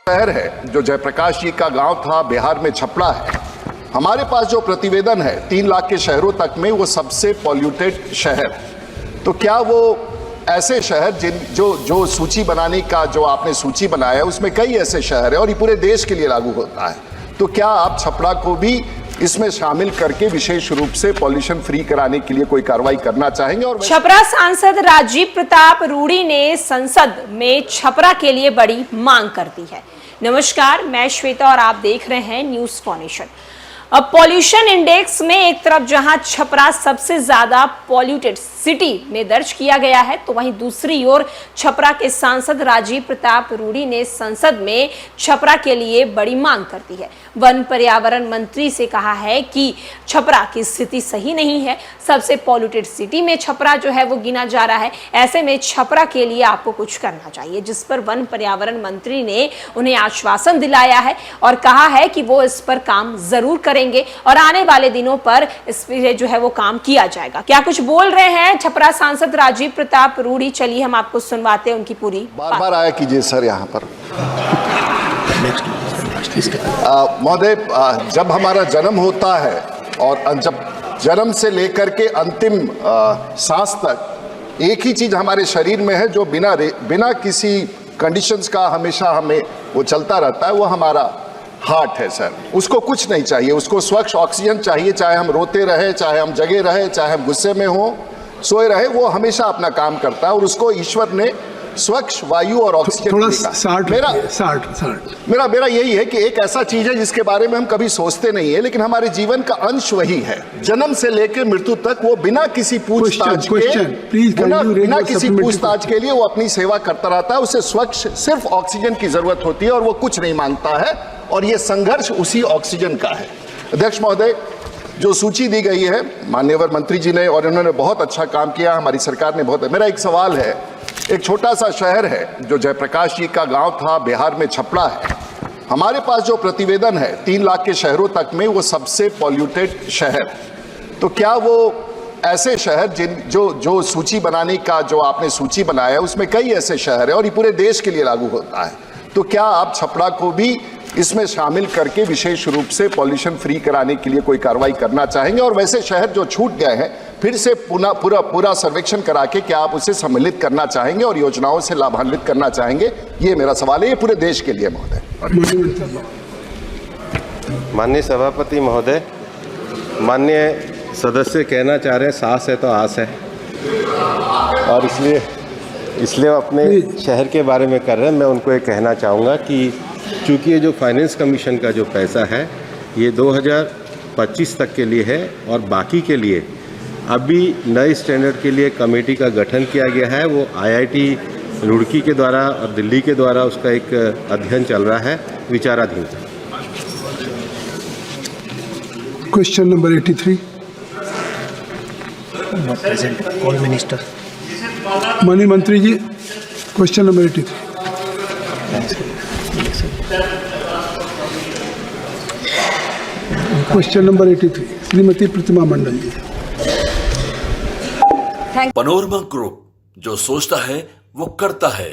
शहर है जो जयप्रकाश जी का गांव था, बिहार में छपरा है। हमारे पास जो प्रतिवेदन है 3 लाख के शहरों तक में, वो सबसे पॉल्यूटेड शहर। तो क्या वो ऐसे शहर जो सूची बनाने का जो आपने सूची बनाया है उसमें कई ऐसे शहर है और ये पूरे देश के लिए लागू होता है, तो क्या आप छपरा को भी इसमें शामिल करके विशेष रूप से पॉल्यूशन फ्री कराने के लिए कोई कार्रवाई करना चाहेंगे? और छपरा सांसद राजीव प्रताप रूडी ने संसद में छपरा के लिए बड़ी मांग कर दी है। नमस्कार, मैं श्वेता और आप देख रहे हैं न्यूज फॉर नेशन। अब पॉल्यूशन इंडेक्स में एक तरफ जहां छपरा सबसे ज्यादा पॉल्यूटेड सिटी में दर्ज किया गया है, तो वहीं दूसरी ओर छपरा के सांसद राजीव प्रताप रूडी ने संसद में छपरा के लिए बड़ी मांग कर दी है। वन पर्यावरण मंत्री से कहा है कि छपरा की स्थिति सही नहीं है, सबसे पॉल्यूटेड सिटी में छपरा जो है वो गिना जा रहा है। ऐसे में छपरा के लिए आपको कुछ करना चाहिए, जिस पर वन पर्यावरण मंत्री ने उन्हें आश्वासन दिलाया है और कहा है कि वो इस पर काम जरूर करेंगे और आने वाले दिनों पर इस पर जो है वो काम किया जाएगा। क्या कुछ बोल रहे हैं छपरा सांसद राजीव प्रताप रूडी, चलिए हम आपको सुनवाते हैं उनकी पूरी बार आया कीजिए सर यहाँ पर। महोदय, जब हमारा जन्म होता है और जब जन्म से लेकर के अंतिम सांस तक एक ही चीज हमारे शरीर में है जो बिना किसी कंडीशंस का हमेशा हमें वो चलता रहता है, वो हमारा हार्ट है सर। उसको कुछ नहीं चाहिए, उसको स्वच्छ ऑक्सीजन चाहिए, चाहे हम रोते रहे, चाहे हम जगे रहे, चाहे हम गुस्से में हो, सोए रहे, वो हमेशा अपना काम करता है और उसको ईश्वर ने स्वच्छ वायु और ऑक्सीजन मेरा यही है कि एक ऐसा चीज है जिसके बारे में हम कभी सोचते नहीं है, लेकिन हमारे जीवन का अंश वही है। जन्म से लेकर मृत्यु तक वो बिना किसी पूछताछ के लिए वो अपनी सेवा करता रहता है। उसे स्वच्छ सिर्फ ऑक्सीजन की जरूरत होती है और वो कुछ नहीं मांगता है, और ये संघर्ष उसी ऑक्सीजन का है। अध्यक्ष महोदय, जो सूची दी गई है माननीय मंत्री जी ने, और इन्होंने बहुत अच्छा काम किया, हमारी सरकार ने बहुत। मेरा एक सवाल है, एक छोटा सा शहर है जो जयप्रकाश जी का गांव था, बिहार में छपरा है। हमारे पास जो प्रतिवेदन है 3 लाख के शहरों तक में, वो सबसे पॉल्यूटेड शहर। तो क्या वो ऐसे शहर जो सूची बनाने का जो आपने सूची बनाया है उसमें कई ऐसे शहर है और ये पूरे देश के लिए लागू होता है, तो क्या आप छपरा को भी इसमें शामिल करके विशेष रूप से पॉल्यूशन फ्री कराने के लिए कोई कार्रवाई करना चाहेंगे? और वैसे शहर जो छूट गए हैं फिर से पूरा सर्वेक्षण करा के क्या आप उसे सम्मिलित करना चाहेंगे और योजनाओं से लाभान्वित करना चाहेंगे? ये मेरा सवाल है, ये पूरे देश के लिए। महोदय, माननीय सभापति महोदय, माननीय सदस्य कहना चाह रहे हैं सास है तो आस है, और इसलिए अपने शहर के बारे में कर रहे हैं। मैं उनको ये कहना चाहूँगा कि चूँकि ये जो फाइनेंस कमीशन का जो पैसा है ये 2025 तक के लिए है, और बाकी के लिए अभी नए स्टैंडर्ड के लिए कमेटी का गठन किया गया है। वो IIT रुड़की के द्वारा और दिल्ली के द्वारा उसका एक अध्ययन चल रहा है, विचाराधीन। Question number 83। Present all minister. माननीय मंत्री जी, question number 83। Question number 83, Shrimati Pratima Mandal ji. Panorama Group, जो सोचता है वो करता है।